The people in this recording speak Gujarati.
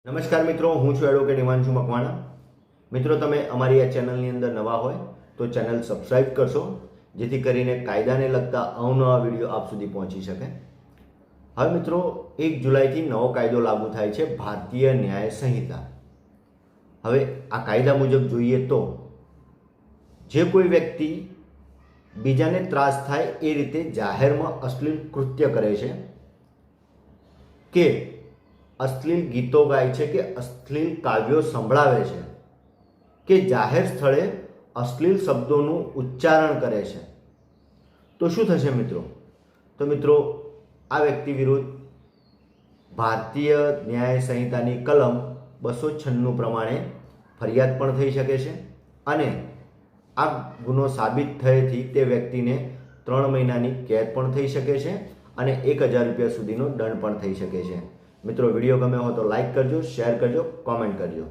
નમસ્કાર મિત્રો, હું છું એડવોકેટ હિમાંશુ મકવાણા. મિત્રો, તમે અમારી આ ચેનલની અંદર નવા હોય તો ચેનલ સબસ્ક્રાઇબ કરશો, જેથી કરીને કાયદાને લગતા અવનવા વિડીયો આપ સુધી પહોંચી શકે. હવે મિત્રો, 1 જુલાઈથી નવો કાયદો લાગુ થાય છે, ભારતીય ન્યાય સંહિતા. હવે આ કાયદા મુજબ જોઈએ તો જે કોઈ વ્યક્તિ બીજાને ત્રાસ થાય એ રીતે જાહેરમાં અશ્લીલ કૃત્ય કરે છે કે અશ્લીલ ગીતો ગાય છે કે અશ્લીલ કાવ્યો સંભળાવે છે કે જાહેર સ્થળે અશ્લીલ શબ્દોનું ઉચ્ચારણ કરે છે, તો શું થશે મિત્રો? તો મિત્રો, આ વ્યક્તિ વિરુદ્ધ ભારતીય ન્યાય સંહિતાની કલમ 296 પ્રમાણે ફરિયાદ પણ થઈ શકે છે અને આ ગુનો સાબિત થયેથી તે વ્યક્તિને 3 મહિનાની કેદ પણ થઈ શકે છે અને 1000 રૂપિયા સુધીનો દંડ પણ થઈ શકે છે. મિત્રો, વિડીયો ગમ્યો હોય તો લાઈક કરજો, શેર કરજો, કોમેન્ટ કરજો.